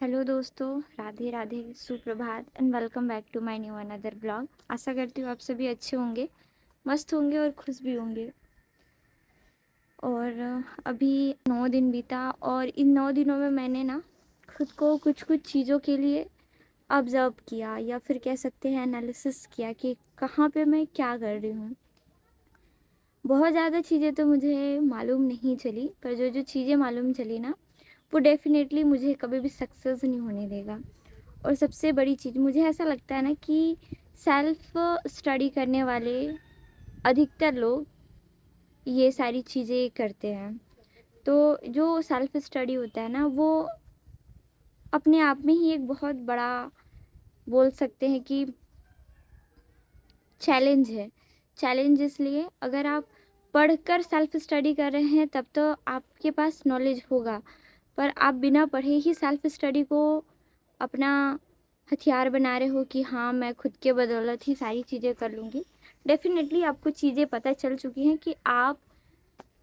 Hello दोस्तों, राधे राधे, सुप्रभात and welcome back to my new another blog. आशा करती हूँ आप सभी अच्छे होंगे, मस्त होंगे और खुश भी होंगे। और अभी 9 दिन बीता और इन 9 दिनों में मैंने ना खुद को कुछ कुछ चीज़ों के लिए ऑब्ज़र्व किया या फिर कह सकते हैं एनालिसिस किया कि कहाँ पे मैं क्या कर रही हूँ। बहुत ज़्यादा चीज़ें तो मुझे मालूम नहीं चली, पर जो जो चीज़ें मालूम चली ना, वो डेफ़िनेटली मुझे कभी भी सक्सेस नहीं होने देगा। और सबसे बड़ी चीज़ मुझे ऐसा लगता है ना कि सेल्फ स्टडी करने वाले अधिकतर लोग ये सारी चीज़ें करते हैं। तो जो सेल्फ स्टडी होता है ना, वो अपने आप में ही एक बहुत बड़ा, बोल सकते हैं कि चैलेंज है। चैलेंज इसलिए, अगर आप पढ़कर सेल्फ स्टडी कर रहे हैं तब तो आपके पास नॉलेज होगा, पर आप बिना पढ़े ही सेल्फ स्टडी को अपना हथियार बना रहे हो कि हाँ, मैं खुद के बदौलत ही सारी चीज़ें कर लूँगी। डेफ़िनेटली आपको चीज़ें पता चल चुकी हैं कि आप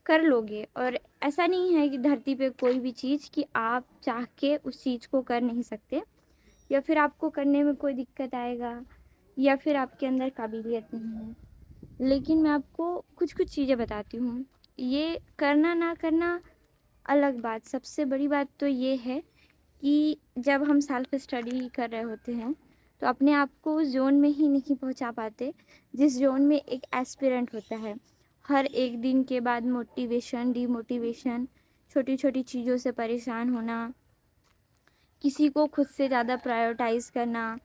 कर लोगे, और ऐसा नहीं है कि धरती पे कोई भी चीज़ कि आप चाह के उस चीज़ को कर नहीं सकते, या फिर आपको करने में कोई दिक्कत आएगा, या फिर आपके अंदर काबिलियत नहीं है। लेकिन मैं आपको कुछ-कुछ चीज़ें बताती हूँ। ये करना ना करना अलग बात, सबसे बड़ी बात तो ये है कि जब हम सेल्फ स्टडी कर रहे होते हैं, तो अपने आप को उस ज़ोन में ही नहीं पहुँचा पाते, जिस ज़ोन में एक एस्पिरेंट होता है। हर एक दिन के बाद मोटिवेशन, डिमोटिवेशन, छोटी-छोटी चीज़ों से परेशान होना, किसी को खुद से ज़्यादा प्रायोरिटाइज़ करना,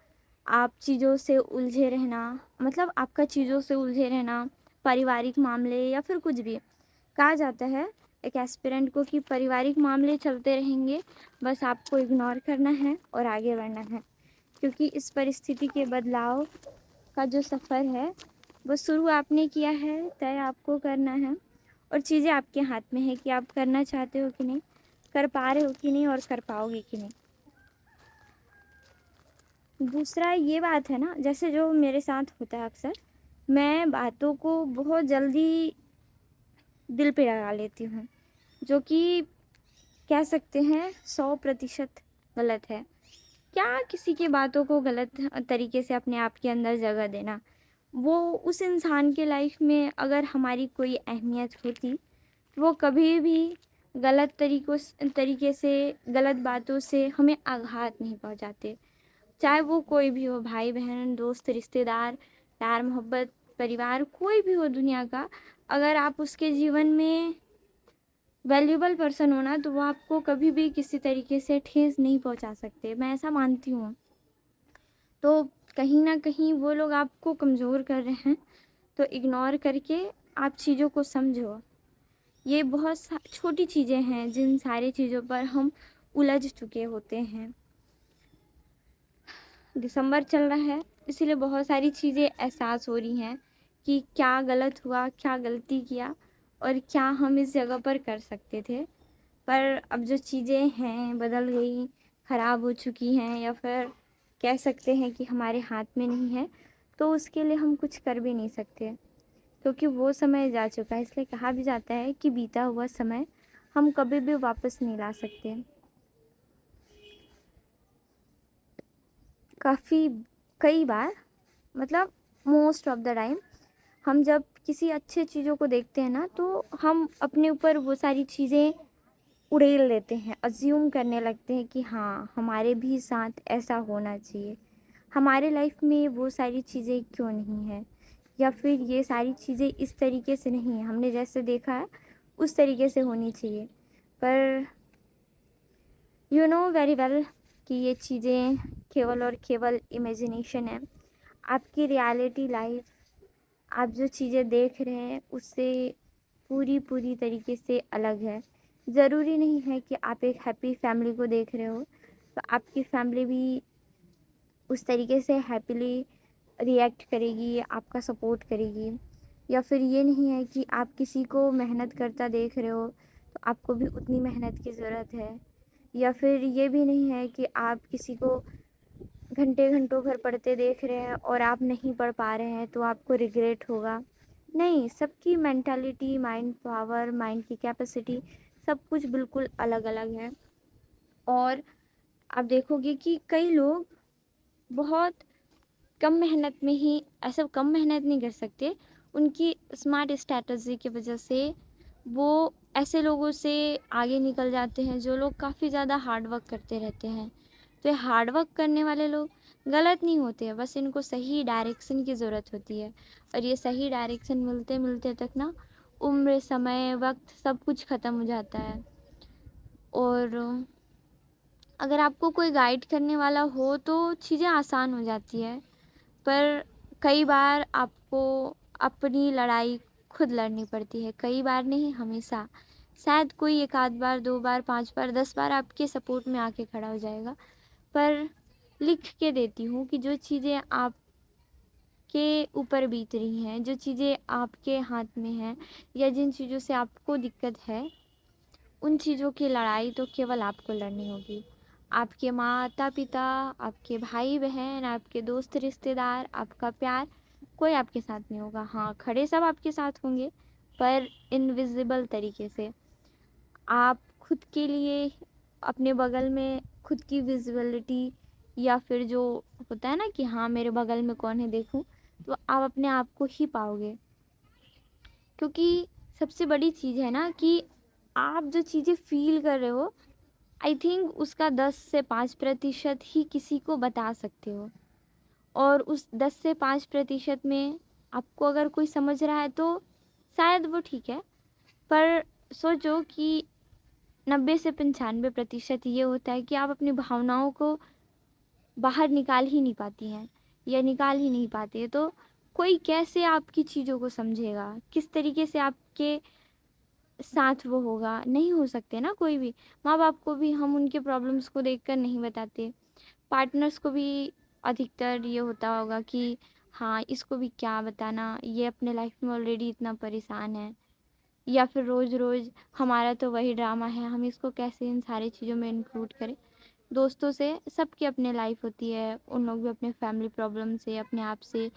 आप चीज़ों से उलझे रहना, मतलब आपका चीज़ों से उलझे रहना, पारिवारिक मामले या फिर कुछ भी। कहा जाता है एक एस्पिरेंट को कि पारिवारिक मामले चलते रहेंगे, बस आपको इग्नोर करना है और आगे बढ़ना है। क्योंकि इस परिस्थिति के बदलाव का जो सफ़र है, वो शुरू आपने किया है, तय आपको करना है, और चीज़ें आपके हाथ में है कि आप करना चाहते हो कि नहीं, कर पा रहे हो कि नहीं, और कर पाओगे कि नहीं। दूसरा ये बात है ना, जैसे जो मेरे साथ होता है अक्सर, मैं बातों को बहुत जल्दी दिल पे लगा लेती हूँ, जो कि कह सकते हैं 100% गलत है। क्या किसी की बातों को गलत तरीके से अपने आप के अंदर जगह देना, वो उस इंसान के लाइफ में अगर हमारी कोई अहमियत होती, तो वो कभी भी गलत तरीके से, गलत बातों से हमें आघात नहीं पहुँचाते। चाहे वो कोई भी हो, भाई बहन, दोस्त, रिश्तेदार, प्यार मोहब्बत, परिवार, कोई भी हो दुनिया का, अगर आप उसके जीवन में वैल्यूएबल पर्सन हो ना, तो वो आपको कभी भी किसी तरीके से ठेस नहीं पहुंचा सकते, मैं ऐसा मानती हूँ। तो कहीं ना कहीं वो लोग आपको कमज़ोर कर रहे हैं, तो इग्नोर करके आप चीज़ों को समझो। ये बहुत छोटी चीज़ें हैं जिन सारी चीज़ों पर हम उलझ चुके होते हैं। दिसंबर चल रहा है, इसीलिए बहुत सारी चीज़ें एहसास हो रही हैं कि क्या गलत हुआ, क्या गलती किया, और क्या हम इस जगह पर कर सकते थे। पर अब जो चीज़ें हैं बदल गई, ख़राब हो चुकी हैं, या फिर कह सकते हैं कि हमारे हाथ में नहीं है, तो उसके लिए हम कुछ कर भी नहीं सकते, क्योंकि वो समय जा चुका है। इसलिए कहा भी जाता है कि बीता हुआ समय हम कभी भी वापस नहीं ला सकते। काफ़ी, कई बार, मतलब मोस्ट ऑफ द टाइम, हम जब किसी अच्छे चीज़ों को देखते हैं ना, तो हम अपने ऊपर वो सारी चीज़ें उड़ेल लेते हैं, अज्यूम करने लगते हैं कि हाँ, हमारे भी साथ ऐसा होना चाहिए, हमारे लाइफ में वो सारी चीज़ें क्यों नहीं है, या फिर ये सारी चीज़ें इस तरीके से नहीं है, हमने जैसे देखा है उस तरीके से होनी चाहिए। पर यू नो वेरी वेल कि ये चीज़ें केवल और केवल इमेजिनेशन है। आपकी रियलिटी लाइफ, आप जो चीज़ें देख रहे हैं उससे पूरी पूरी तरीके से अलग है। ज़रूरी नहीं है कि आप एक हैप्पी फैमिली को देख रहे हो तो आपकी फैमिली भी उस तरीके से हैप्पीली रिएक्ट करेगी, आपका सपोर्ट करेगी। या फिर ये नहीं है कि आप किसी को मेहनत करता देख रहे हो तो आपको भी उतनी मेहनत की ज़रूरत है। या फिर ये भी नहीं है कि आप किसी को घंटे घंटों भर पढ़ते देख रहे हैं और आप नहीं पढ़ पा रहे हैं तो आपको रिग्रेट होगा। नहीं, सबकी मेंटालिटी, माइंड पावर, माइंड की कैपेसिटी, सब कुछ बिल्कुल अलग अलग है। और आप देखोगे कि कई लोग बहुत कम मेहनत में ही, ऐसा कम मेहनत नहीं कर सकते, उनकी स्मार्ट स्ट्रैटेजी की वजह से वो ऐसे लोगों से आगे निकल जाते हैं जो लोग काफ़ी ज़्यादा हार्ड वर्क करते रहते हैं। तो ये हार्ड वर्क करने वाले लोग गलत नहीं होते हैं, बस इनको सही डायरेक्शन की ज़रूरत होती है। और ये सही डायरेक्शन मिलते मिलते तक ना उम्र, समय, वक्त सब कुछ ख़त्म हो जाता है। और अगर आपको कोई गाइड करने वाला हो तो चीज़ें आसान हो जाती है, पर कई बार आपको अपनी लड़ाई खुद लड़नी पड़ती है। कई बार नहीं, हमेशा। शायद कोई 1 आध बार, 2 बार, 5 बार, 10 बार आपके सपोर्ट में आके खड़ा हो जाएगा। पर लिख के देती हूँ कि जो चीज़ें आपके ऊपर बीत रही हैं, जो चीज़ें आपके हाथ में हैं, या जिन चीज़ों से आपको दिक्कत है, उन चीज़ों की लड़ाई तो केवल आपको लड़नी होगी। आपके माता-पिता, आपके भाई-बहन, आपके दोस्त रिश्तेदार, आपका प्यार, कोई आपके साथ नहीं होगा। हाँ, खड़े सब आपके साथ होंगे, पर इनविज़िबल तरीके से। आप खुद के लिए अपने बगल में खुद की विज़िबिलिटी, या फिर जो होता है ना कि हाँ, मेरे बगल में कौन है देखूँ, तो आप अपने आप को ही पाओगे। क्योंकि सबसे बड़ी चीज़ है ना कि आप जो चीज़ें फ़ील कर रहे हो, आई थिंक उसका 10 से 5% ही किसी को बता सकते हो। और उस 10 से 5% में आपको अगर कोई समझ रहा है तो शायद वो ठीक है, पर सोचो कि 90 से 95% ये होता है कि आप अपनी भावनाओं को बाहर निकाल ही नहीं पाती हैं, या निकाल ही नहीं पाते। तो कोई कैसे आपकी चीज़ों को समझेगा, किस तरीके से आपके साथ वो होगा, नहीं हो सकते ना कोई भी। माँ बाप को भी हम उनके प्रॉब्लम्स को देखकर नहीं बताते, पार्टनर्स को भी अधिकतर ये होता होगा कि हाँ, इसको भी क्या बताना, ये अपने लाइफ में ऑलरेडी इतना परेशान है, या फिर रोज़ रोज़ हमारा तो वही ड्रामा है, हम इसको कैसे इन सारी चीज़ों में इंक्लूड करें। दोस्तों से सबकी अपनी लाइफ होती है, उन लोग भी अपने फैमिली प्रॉब्लम से, अपने आप से,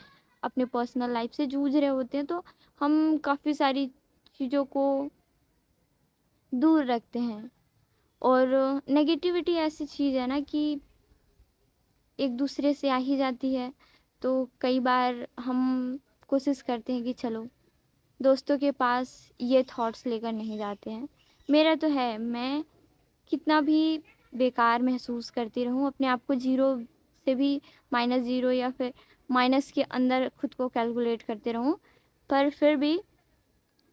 अपने पर्सनल लाइफ से जूझ रहे होते हैं। तो हम काफ़ी सारी चीज़ों को दूर रखते हैं। और नेगेटिविटी ऐसी चीज़ है ना कि एक दूसरे से आ ही जाती है। तो कई बार हम कोशिश करते हैं कि चलो दोस्तों के पास ये थॉट्स लेकर नहीं जाते हैं। मेरा तो है, मैं कितना भी बेकार महसूस करती रहूँ, अपने आप को ज़ीरो से भी -0 या फिर माइनस के अंदर खुद को कैलकुलेट करते रहूँ, पर फिर भी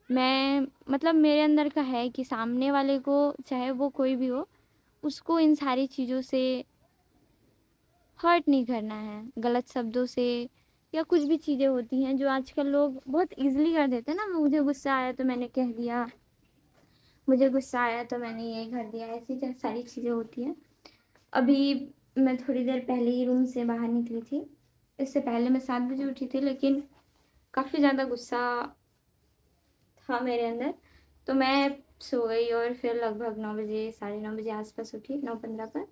मैं, मतलब मेरे अंदर का है कि सामने वाले को, चाहे वो कोई भी हो, उसको इन सारी चीज़ों से हर्ट नहीं करना है, गलत शब्दों से, या कुछ भी चीज़ें होती हैं जो आजकल लोग बहुत ईज़िली कर देते हैं ना। मुझे गुस्सा आया तो मैंने कह दिया, मुझे गुस्सा आया तो मैंने ये कर दिया, ऐसी सारी चीज़ें होती हैं। अभी मैं थोड़ी देर पहले ही रूम से बाहर निकली थी। इससे पहले मैं 7 बजे उठी थी, लेकिन काफ़ी ज़्यादा गुस्सा था मेरे अंदर, तो मैं सो गई और फिर लगभग 9 बजे, साढ़े 9 बजे आस-पास उठी, 9:15 पर।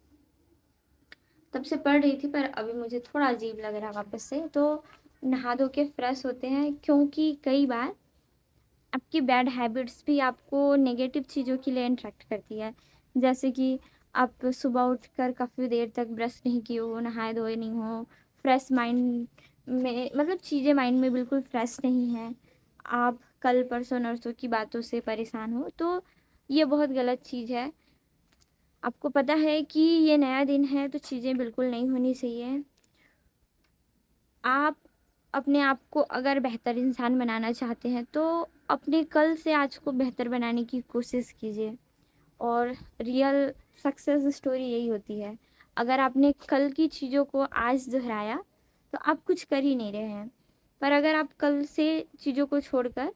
तब से पढ़ रही थी, पर अभी मुझे थोड़ा अजीब लग रहा है वापस से, तो नहा धो के फ्रेश होते हैं, क्योंकि कई बार आपकी बैड हैबिट्स भी आपको नेगेटिव चीज़ों के लिए अट्रैक्ट करती है। जैसे कि आप सुबह उठकर काफ़ी देर तक ब्रश नहीं किए हो, नहाए धोए नहीं हो, फ्रेश माइंड में, मतलब चीज़ें माइंड में बिल्कुल फ्रेश नहीं हैं, आप कल परसों नरसों की बातों से परेशान हो, तो ये बहुत गलत चीज़ है। आपको पता है कि ये नया दिन है, तो चीज़ें बिल्कुल नहीं होनी चाहिए। आप अपने आप को अगर बेहतर इंसान बनाना चाहते हैं तो अपने कल से आज को बेहतर बनाने की कोशिश कीजिए। और रियल सक्सेस स्टोरी यही होती है। अगर आपने कल की चीज़ों को आज दोहराया तो आप कुछ कर ही नहीं रहे हैं। पर अगर आप कल से चीज़ों को छोड़कर,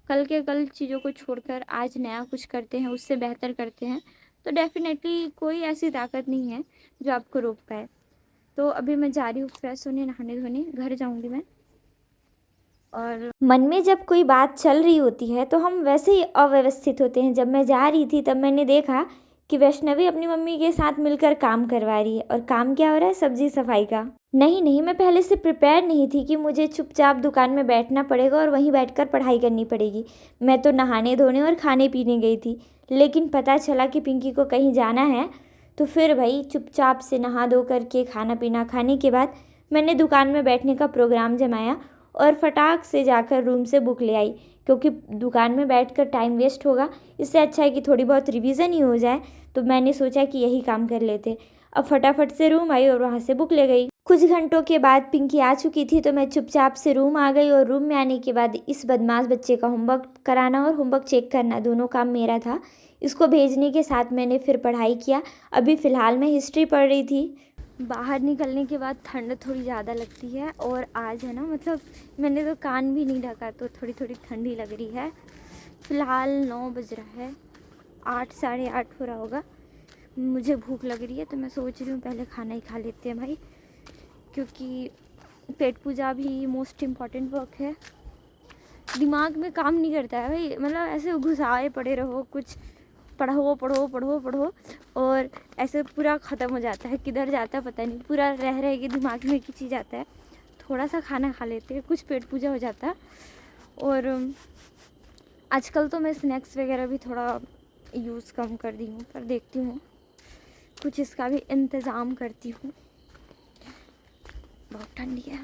कल के कल चीज़ों को छोड़कर आज नया कुछ करते हैं, उससे बेहतर करते हैं, तो डेफ़िनेटली कोई ऐसी ताकत नहीं है जो आपको रोक पाए। तो अभी मैं जा रही हूँ फ्रेश होने, नहाने धोने, घर जाऊँगी मैं। और मन में जब कोई बात चल रही होती है तो हम वैसे ही अव्यवस्थित होते हैं। जब मैं जा रही थी तब मैंने देखा कि वैष्णवी अपनी मम्मी के साथ मिलकर काम करवा रही है। और काम क्या हो रहा है? सब्जी सफाई का। नहीं नहीं, मैं पहले से प्रिपेयर नहीं थी कि मुझे चुपचाप दुकान में बैठना पड़ेगा और वहीं बैठकर पढ़ाई करनी पड़ेगी। मैं तो नहाने धोने और खाने पीने गई थी, लेकिन पता चला कि पिंकी को कहीं जाना है, तो फिर भाई चुपचाप से नहा धो करके खाना पीना खाने के बाद मैंने दुकान में बैठने का प्रोग्राम जमाया और फटाक से जाकर रूम से बुक ले आई, क्योंकि दुकान में बैठकर टाइम वेस्ट होगा, इससे अच्छा है कि थोड़ी बहुत रिवीजन ही हो जाए। तो मैंने सोचा कि यही काम कर लेते। अब फटाफट से रूम आई और वहाँ से बुक ले गई। कुछ घंटों के बाद पिंकी आ चुकी थी, तो मैं चुपचाप से रूम आ गई और रूम में आने के बाद इस बदमाश बच्चे का होमवर्क कराना और होमवर्क चेक करना दोनों काम मेरा था। इसको भेजने के साथ मैंने फिर पढ़ाई किया। अभी फ़िलहाल मैं हिस्ट्री पढ़ रही थी। बाहर निकलने के बाद ठंड थोड़ी ज़्यादा लगती है और आज है ना, मतलब मैंने तो कान भी नहीं ढका तो थोड़ी थोड़ी ठंडी लग रही है। फ़िलहाल 9 बज रहा है, 8 साढ़े 8 हो रहा होगा। मुझे भूख लग रही है तो मैं सोच रही हूँ पहले खाना ही खा लेते हैं भाई, क्योंकि पेट पूजा भी मोस्ट इम्पॉर्टेंट वर्क है। दिमाग में काम नहीं करता है भाई, मतलब ऐसे घुसाए पड़े रहो, कुछ पढ़ो पढ़ो पढ़ो पढ़ो और ऐसे पूरा ख़त्म हो जाता है, किधर जाता है पता नहीं, पूरा रह रह के दिमाग में एक ही चीज़ आता है। थोड़ा सा खाना खा लेते हैं, कुछ पेट पूजा हो जाता है। और आजकल तो मैं स्नैक्स वगैरह भी थोड़ा यूज़ कम कर दी हूँ, पर देखती हूँ कुछ इसका भी इंतज़ाम करती हूँ। बहुत ठंडी है।